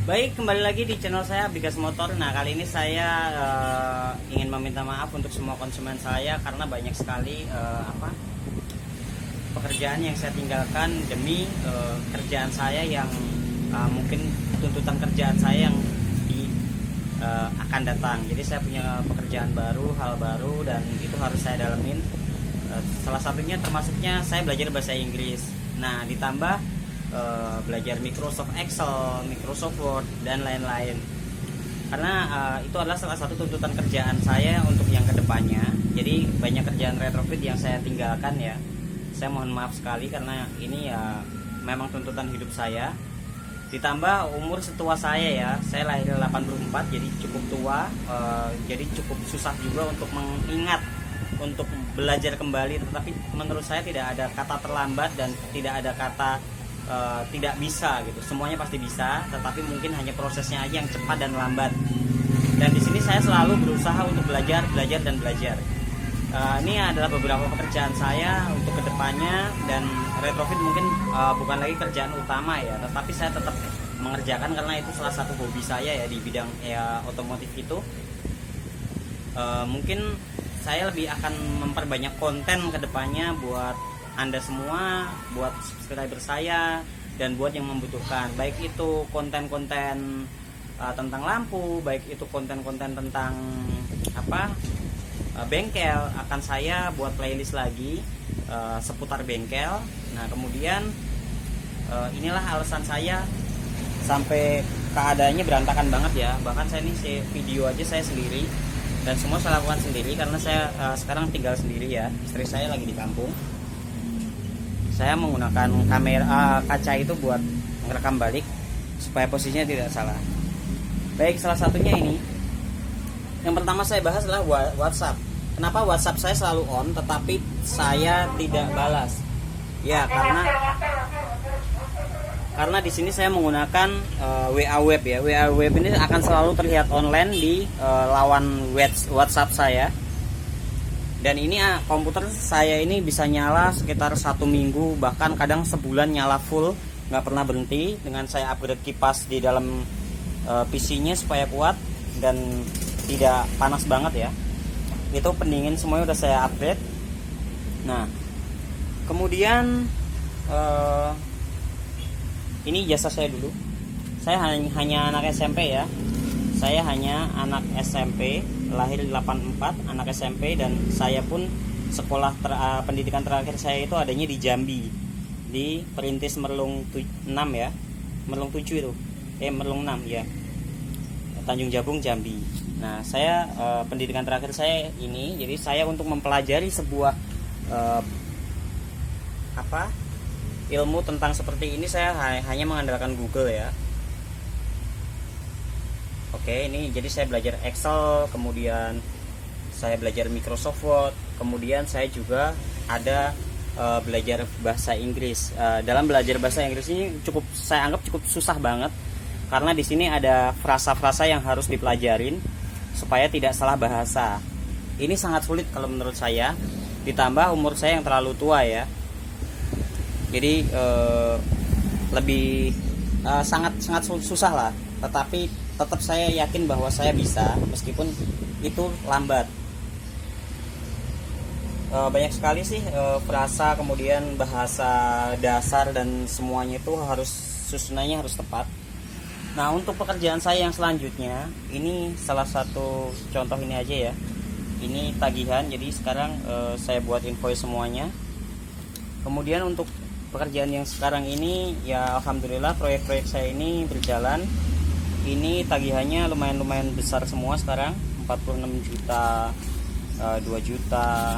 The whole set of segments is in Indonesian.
Baik, kembali lagi di channel saya Bigas Motor. Nah, kali ini saya ingin meminta maaf untuk semua konsumen saya karena banyak sekali pekerjaan yang saya tinggalkan demi kerjaan saya yang mungkin tuntutan kerjaan saya yang akan datang. Jadi saya punya pekerjaan baru, hal baru, dan itu harus saya dalamin. Salah satunya termasuknya saya belajar bahasa Inggris. Nah, ditambah belajar Microsoft Excel, Microsoft Word, dan lain-lain. Karena itu adalah salah satu tuntutan kerjaan saya untuk yang kedepannya. Jadi banyak kerjaan retrofit yang saya tinggalkan ya. Saya mohon maaf sekali karena ini ya memang tuntutan hidup saya. Ditambah umur setua saya ya. Saya lahir 84, jadi cukup tua. Jadi cukup susah juga untuk mengingat, untuk belajar kembali. Tetapi menurut saya tidak ada kata terlambat dan tidak ada kata tidak bisa gitu. Semuanya pasti bisa, tetapi mungkin hanya prosesnya aja yang cepat dan lambat. Dan di sini saya selalu berusaha untuk belajar dan belajar. Ini adalah beberapa pekerjaan saya untuk kedepannya, dan retrofit mungkin bukan lagi kerjaan utama ya, tetapi saya tetap mengerjakan karena itu salah satu hobi saya ya di bidang otomotif itu. Mungkin saya lebih akan memperbanyak konten kedepannya buat Anda semua, buat subscriber saya, dan buat yang membutuhkan. Baik itu konten-konten tentang lampu, baik itu konten-konten tentang bengkel, akan saya buat playlist lagi seputar bengkel. Nah, kemudian inilah alasan saya sampai keadaannya berantakan banget ya. Bahkan saya ini video aja saya sendiri, dan semua saya lakukan sendiri karena saya sekarang tinggal sendiri ya. Istri saya lagi di kampung. Saya menggunakan kamera kaca itu buat merekam balik supaya posisinya tidak salah. Baik, salah satunya ini. Yang pertama saya bahas adalah WhatsApp. Kenapa WhatsApp saya selalu on tetapi saya tidak balas? Ya, karena di sini saya menggunakan WA Web ya. WA Web ini akan selalu terlihat online di lawan WhatsApp saya. Dan ini komputer saya ini bisa nyala sekitar 1 minggu, bahkan kadang sebulan nyala full, nggak pernah berhenti. Dengan saya upgrade kipas di dalam PC-nya supaya kuat dan tidak panas banget ya. Itu pendingin semuanya udah saya upgrade. Nah, kemudian ini jasa saya dulu. Saya hanya anak SMP ya. Saya hanya anak SMP, lahir 84, anak SMP, dan saya pun sekolah pendidikan terakhir saya itu adanya di Jambi, di Perintis Merlung 6 ya, Merlung 7 itu, Merlung 6 ya, Tanjung Jabung Jambi. Nah, saya pendidikan terakhir saya ini, jadi saya untuk mempelajari sebuah ilmu tentang seperti ini saya hanya mengandalkan Google ya. Oke, ini jadi saya belajar Excel, kemudian saya belajar Microsoft Word, kemudian saya juga ada belajar bahasa Inggris. Dalam belajar bahasa Inggris ini saya anggap cukup susah banget karena di sini ada frasa-frasa yang harus dipelajarin supaya tidak salah bahasa. Ini sangat sulit kalau menurut saya, ditambah umur saya yang terlalu tua ya. Jadi sangat susah lah, tetapi tetap saya yakin bahwa saya bisa meskipun itu lambat. Banyak sekali sih frasa, kemudian bahasa dasar, dan semuanya itu susunannya harus tepat. Nah, untuk pekerjaan saya yang selanjutnya, ini salah satu contoh ini aja ya. Ini tagihan, jadi sekarang saya buat invoice semuanya. Kemudian untuk pekerjaan yang sekarang ini ya alhamdulillah proyek-proyek saya ini berjalan. Ini tagihannya lumayan besar semua sekarang, 46 juta, 2 juta,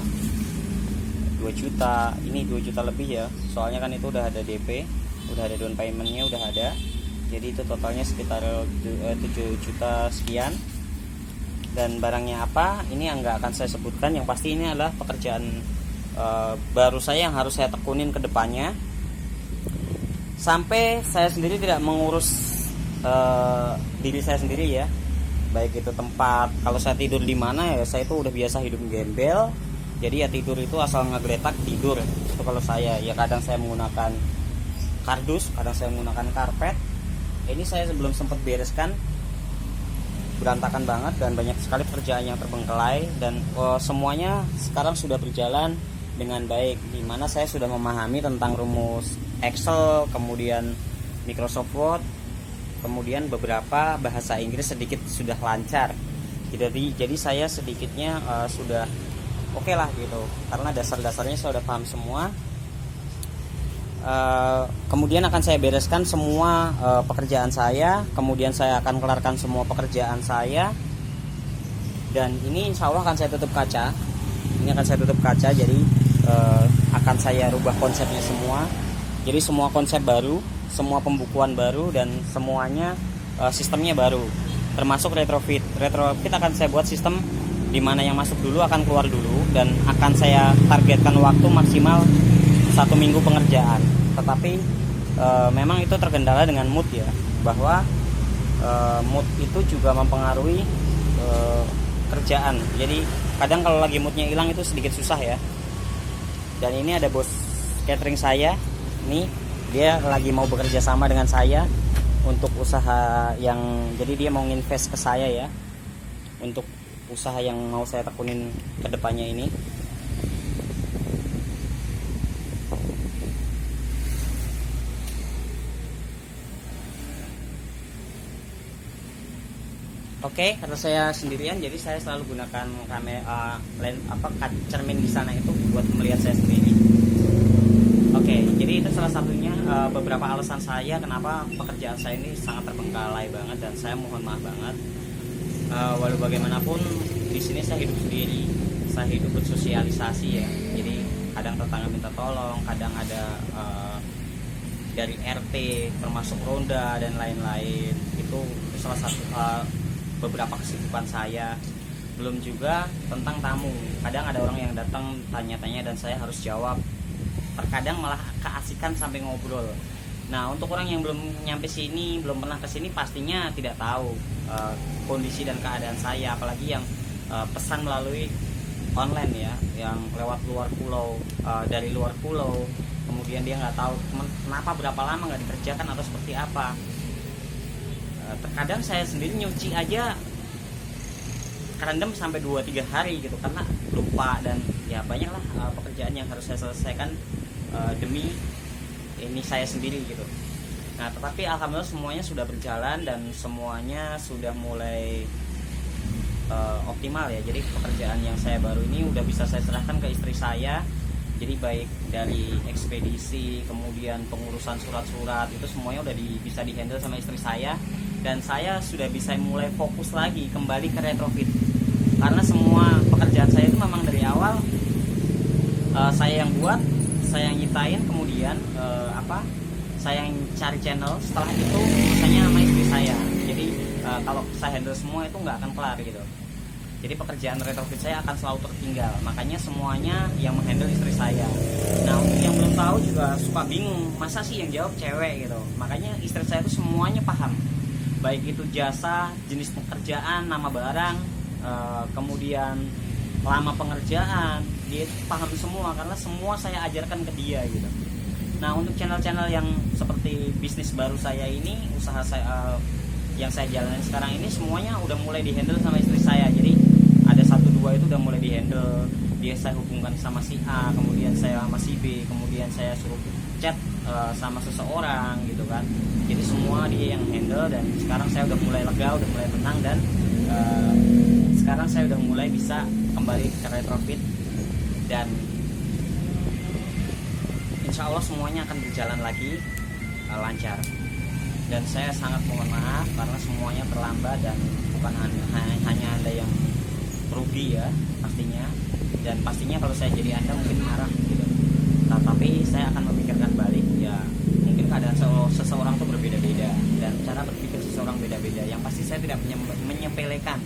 ini 2 juta lebih ya. Soalnya kan itu udah ada DP, udah ada down paymentnya, udah ada. Jadi itu totalnya sekitar 7 juta sekian. Dan barangnya apa, ini nggak akan saya sebutkan. Yang pasti ini adalah pekerjaan baru saya yang harus saya tekunin ke depannya. Sampai saya sendiri tidak mengurus diri saya sendiri ya, baik itu tempat, kalau saya tidur di mana ya, saya itu udah biasa hidup gembel, jadi ya tidur itu asal ngegeletak tidur. Itu kalau saya ya, kadang saya menggunakan kardus, kadang saya menggunakan karpet, ini saya belum sempat bereskan, berantakan banget dan banyak sekali pekerjaan yang terbengkelai, dan semuanya sekarang sudah berjalan dengan baik, dimana saya sudah memahami tentang rumus Excel, kemudian Microsoft Word, kemudian beberapa bahasa Inggris sedikit sudah lancar. Jadi saya sedikitnya sudah oke lah gitu, karena dasar-dasarnya saya sudah paham semua. Kemudian akan saya bereskan semua pekerjaan saya, kemudian saya akan kelarkan semua pekerjaan saya, dan ini insya Allah akan saya tutup kaca. Ini akan saya tutup kaca, jadi akan saya rubah konsepnya semua. Jadi semua konsep baru, semua pembukuan baru, dan semuanya sistemnya baru, termasuk retrofit. Retrofit akan saya buat sistem di mana yang masuk dulu akan keluar dulu, dan akan saya targetkan waktu maksimal 1 minggu pengerjaan. Tetapi memang itu terkendala dengan mood ya, bahwa mood itu juga mempengaruhi kerjaan. Jadi kadang kalau lagi moodnya hilang itu sedikit susah ya. Dan ini ada bos catering saya nih, dia lagi mau bekerja sama dengan saya untuk usaha yang, jadi dia mau invest ke saya ya, untuk usaha yang mau saya tekunin ke depannya ini. Oke, karena saya sendirian, jadi saya selalu gunakan kamera cermin di sana itu buat melihat saya sendiri. Oke, jadi itu salah satunya beberapa alasan saya kenapa pekerjaan saya ini sangat terbengkalai banget, dan saya mohon maaf banget. Walau bagaimanapun di sini saya hidup sendiri, saya hidup bersosialisasi ya. Jadi kadang tetangga minta tolong, kadang ada dari RT, termasuk ronda dan lain-lain. Itu salah satu beberapa kesibukan saya. Belum juga tentang tamu, kadang ada orang yang datang tanya-tanya dan saya harus jawab, terkadang malah keasikan sampai ngobrol. Nah, untuk orang yang belum nyampe sini, belum pernah kesini, pastinya tidak tahu kondisi dan keadaan saya, apalagi yang pesan melalui online ya, yang lewat luar pulau, dari luar pulau, kemudian dia nggak tahu kenapa berapa lama nggak dikerjakan atau seperti apa. Terkadang saya sendiri nyuci aja kerendam sampai 2-3 hari gitu, karena lupa, dan ya banyaklah pekerjaan yang harus saya selesaikan demi ini saya sendiri gitu. Nah, tetapi alhamdulillah semuanya sudah berjalan dan semuanya sudah mulai optimal ya. Jadi pekerjaan yang saya baru ini udah bisa saya serahkan ke istri saya. Jadi baik dari ekspedisi, kemudian pengurusan surat-surat, itu semuanya udah bisa dihandle sama istri saya. Dan saya sudah bisa mulai fokus lagi kembali ke retrofit, karena semua pekerjaan saya itu memang dari awal saya yang buat, saya yang nyiptain, kemudian saya yang cari channel, setelah itu urusannya sama istri saya. Jadi kalau saya handle semua itu nggak akan kelar gitu. Jadi pekerjaan retrofit saya akan selalu tertinggal, makanya semuanya yang menghandle istri saya. Nah, untuk yang belum tahu juga suka bingung, masa sih yang jawab cewek gitu. Makanya istri saya itu semuanya paham, baik itu jasa, jenis pekerjaan, nama barang, kemudian lama pengerjaan, dia paham semua karena semua saya ajarkan ke dia gitu. Nah, untuk channel-channel yang seperti bisnis baru saya ini, usaha saya yang saya jalanin sekarang ini, semuanya udah mulai dihandle sama istri saya. Jadi ada 1-2 itu udah mulai dihandle, dia saya hubungkan sama si A, kemudian saya sama si B, kemudian saya suruh chat sama seseorang gitu kan. Jadi semua dia yang handle, dan sekarang saya udah mulai lega, udah mulai tenang, dan sekarang saya udah mulai bisa kembali ke retrofit, dan insya Allah semuanya akan berjalan lagi lancar. Dan saya sangat mohon maaf karena semuanya terlambat, dan bukan hanya Anda yang rugi ya pastinya, dan pastinya kalau saya jadi Anda mungkin marah gitu. Nah, tapi saya akan memikirkan balik ya, mungkin keadaan seseorang itu berbeda-beda dan cara berpikir seseorang beda-beda. Yang pasti saya tidak menyepelekan,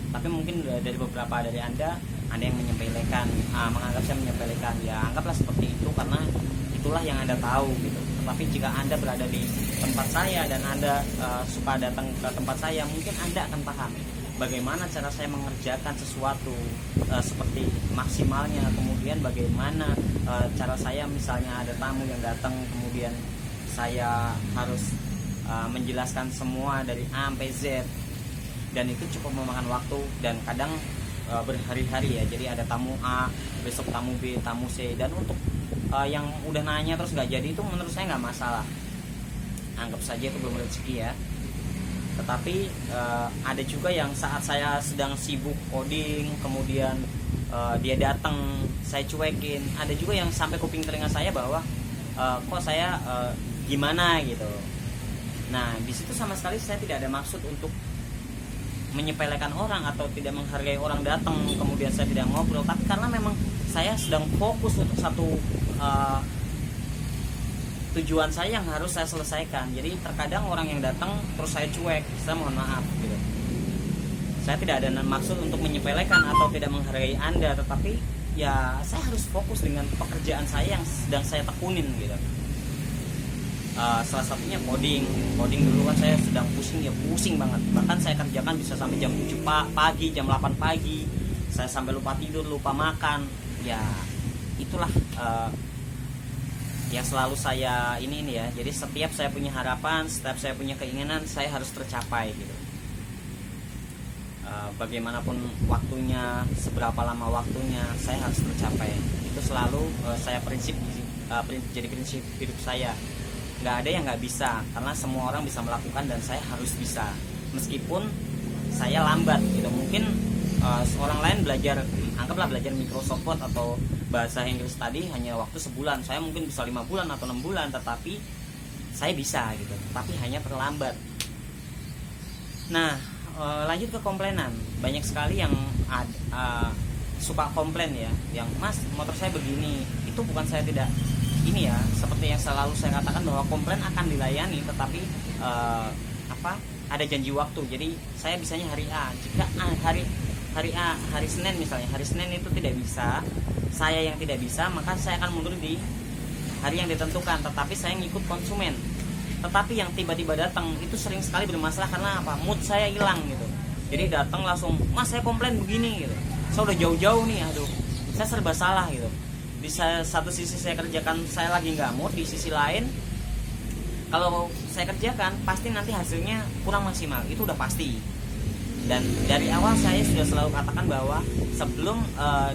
tapi mungkin dari beberapa dari Anda yang menyepelekan, menganggap saya menyepelekan. Ya anggaplah seperti itu, karena itulah yang Anda tahu gitu. Tapi jika Anda berada di tempat saya dan Anda suka datang ke tempat saya, mungkin Anda akan paham bagaimana cara saya mengerjakan sesuatu seperti maksimalnya. Kemudian bagaimana cara saya misalnya ada tamu yang datang, kemudian saya harus menjelaskan semua dari A sampai Z, dan itu cukup memakan waktu dan kadang berhari-hari ya. Jadi ada tamu A, besok tamu B, tamu C, dan untuk yang udah nanya terus nggak jadi itu menurut saya nggak masalah, anggap saja itu belum rezeki ya. Tetapi ada juga yang saat saya sedang sibuk coding, kemudian dia datang, saya cuekin. Ada juga yang sampai kuping telinga saya bahwa kok saya gimana gitu. Nah di situ sama sekali saya tidak ada maksud untuk menyepelekan orang atau tidak menghargai orang datang kemudian saya tidak ngobrol, tapi karena memang saya sedang fokus untuk satu tujuan saya yang harus saya selesaikan. Jadi terkadang orang yang datang terus saya cuek, saya mohon maaf gitu. Saya tidak ada maksud untuk menyepelekan atau tidak menghargai Anda, tetapi ya saya harus fokus dengan pekerjaan saya yang sedang saya tekunin gitu. Salah satunya coding dulu kan saya sedang pusing banget, bahkan saya kerjakan bisa sampai jam 7 pagi, jam 8 pagi, saya sampai lupa tidur, lupa makan. Ya itulah yang selalu saya ini ya. Jadi setiap saya punya harapan, setiap saya punya keinginan, saya harus tercapai gitu. Bagaimanapun waktunya, seberapa lama waktunya, saya harus tercapai. Itu selalu saya jadi prinsip hidup saya. Nggak ada yang nggak bisa, karena semua orang bisa melakukan dan saya harus bisa, meskipun saya lambat gitu. Mungkin orang lain anggaplah belajar Microsoft Word atau bahasa Inggris tadi hanya waktu sebulan, saya mungkin bisa 5 bulan atau 6 bulan, tetapi saya bisa gitu, tapi hanya terlambat. Nah lanjut ke komplainan. Banyak sekali yang suka komplain ya, yang mas motor saya begini. Itu bukan saya tidak ini ya, seperti yang selalu saya katakan bahwa komplain akan dilayani, tetapi ada janji waktu. Jadi saya bisanya hari A. Jika hari Senin misalnya, hari Senin itu tidak bisa, saya yang tidak bisa, maka saya akan mundur di hari yang ditentukan, tetapi saya ngikut konsumen. Tetapi yang tiba-tiba datang itu sering sekali bermasalah karena apa? Mood saya hilang gitu. Jadi datang langsung, mas saya komplain begini gitu. Saya udah jauh-jauh nih, aduh, saya serba salah gitu. Di satu sisi saya kerjakan, saya lagi nggak mood. Di sisi lain, kalau saya kerjakan pasti nanti hasilnya kurang maksimal, itu udah pasti. Dan dari awal saya sudah selalu katakan bahwa sebelum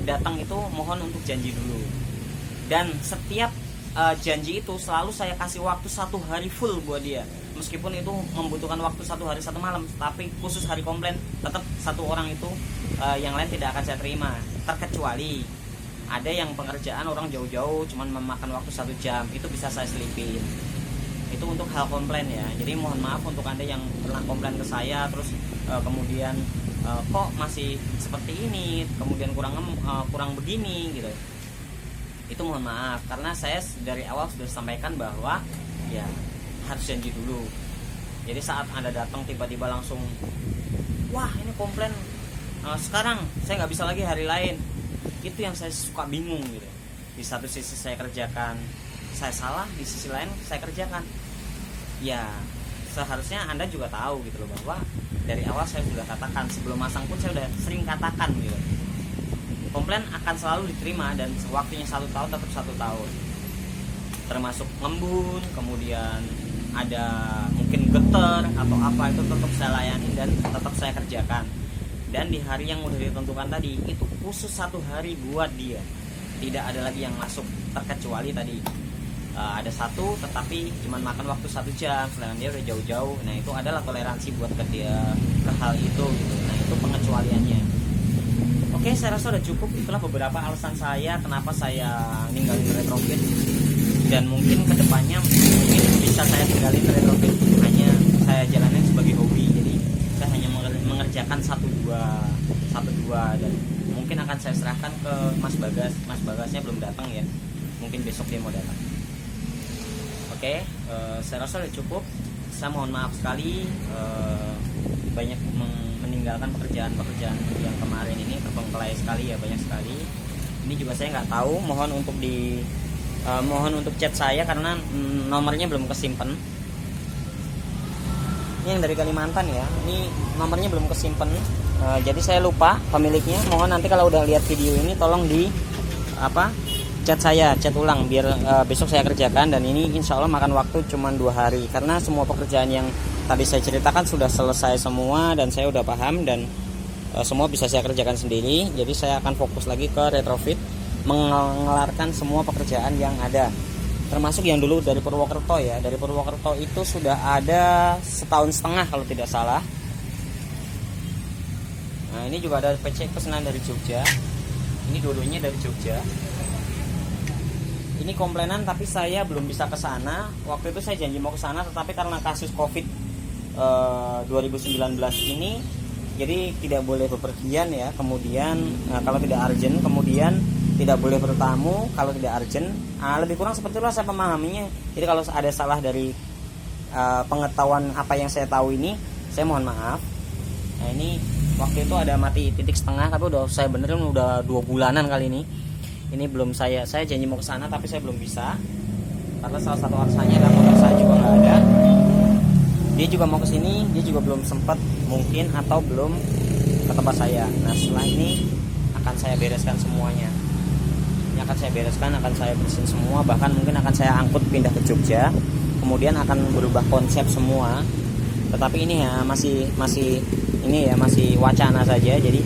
datang itu mohon untuk janji dulu. Dan setiap janji itu selalu saya kasih waktu 1 hari full buat dia. Meskipun itu membutuhkan waktu 1 hari 1 malam, tapi khusus hari komplain tetap 1 orang itu, yang lain tidak akan saya terima. Terkecuali ada yang pengerjaan orang jauh-jauh cuman memakan waktu 1 jam, itu bisa saya selipin. Itu untuk hal komplain ya. Jadi mohon maaf untuk Anda yang pernah komplain ke saya terus kemudian kok masih seperti ini, kemudian kurang begini gitu. Itu mohon maaf, karena saya dari awal sudah sampaikan bahwa ya harus janji dulu. Jadi saat Anda datang tiba-tiba langsung, wah ini komplain sekarang, saya nggak bisa lagi hari lain. Itu yang saya suka bingung gitu. Di satu sisi saya kerjakan, saya salah, di sisi lain saya kerjakan. Ya seharusnya Anda juga tahu gitu loh, bahwa dari awal saya sudah katakan, sebelum masang pun saya sudah sering katakan gitu. Komplain akan selalu diterima dan waktunya 1 tahun tetap 1 tahun. Termasuk ngembun, kemudian ada mungkin getar atau apa, itu tetap saya layani dan tetap saya kerjakan. Dan di hari yang udah ditentukan tadi, itu khusus 1 hari buat dia. Tidak ada lagi yang masuk, terkecuali tadi ada 1 tetapi cuma makan waktu 1 jam, sedangkan dia udah jauh-jauh. Nah itu adalah toleransi buat ke dia, ke hal itu gitu. Nah itu pengecualiannya. Oke, saya rasa udah cukup. Itulah beberapa alasan saya kenapa saya ninggalin retrofit. Dan mungkin kedepannya mungkin bisa saya tinggalin retrofit, hanya saya jalanin sebagai hobi. Jadi saya hanya mengerjakan 1-2 dan mungkin akan saya serahkan ke Mas Bagas. Mas Bagasnya belum datang ya, mungkin besok dia mau datang. Oke, saya rasa udah cukup. Saya mohon maaf sekali banyak meninggalkan pekerjaan yang kemarin ini, terbengkalai sekali ya, banyak sekali. Ini juga saya nggak tahu, mohon untuk chat saya karena nomornya belum kesimpan. Ini yang dari Kalimantan ya, ini nomornya belum kesimpan, jadi saya lupa pemiliknya. Mohon nanti kalau udah lihat video ini tolong chat ulang biar besok saya kerjakan. Dan ini insya Allah makan waktu cuma 2 hari karena semua pekerjaan yang tadi saya ceritakan sudah selesai semua dan saya udah paham dan semua bisa saya kerjakan sendiri. Jadi saya akan fokus lagi ke retrofit, mengelarkan semua pekerjaan yang ada, termasuk yang dulu dari Purwokerto ya. Dari Purwokerto itu sudah ada 1,5 tahun kalau tidak salah. Nah ini juga ada PC pesanan dari Jogja. Ini dua-duanya dari Jogja. Ini komplainan tapi saya belum bisa ke sana. Waktu itu saya janji mau ke sana, tetapi karena kasus Covid 2019 ini, jadi tidak boleh bepergian ya. Kemudian kalau tidak urgent, kemudian tidak boleh bertamu kalau tidak urgent. Lebih kurang seperti itulah saya memahaminya. Jadi kalau ada salah dari pengetahuan apa yang saya tahu ini, saya mohon maaf. Nah ini waktu itu ada mati titik setengah, tapi udah saya benerin udah 2 bulanan kali ini. Ini belum saya janji mau ke sana tapi saya belum bisa karena salah satu aksanya dan motor saya juga nggak ada. Dia juga mau ke sini, dia juga belum sempat mungkin atau belum ke tempat saya. Nah setelah ini akan saya bereskan semuanya. Ini akan saya bereskan, akan saya bersihin semua, bahkan mungkin akan saya angkut pindah ke Jogja. Kemudian akan berubah konsep semua. Tetapi ini ya masih wacana saja. Jadi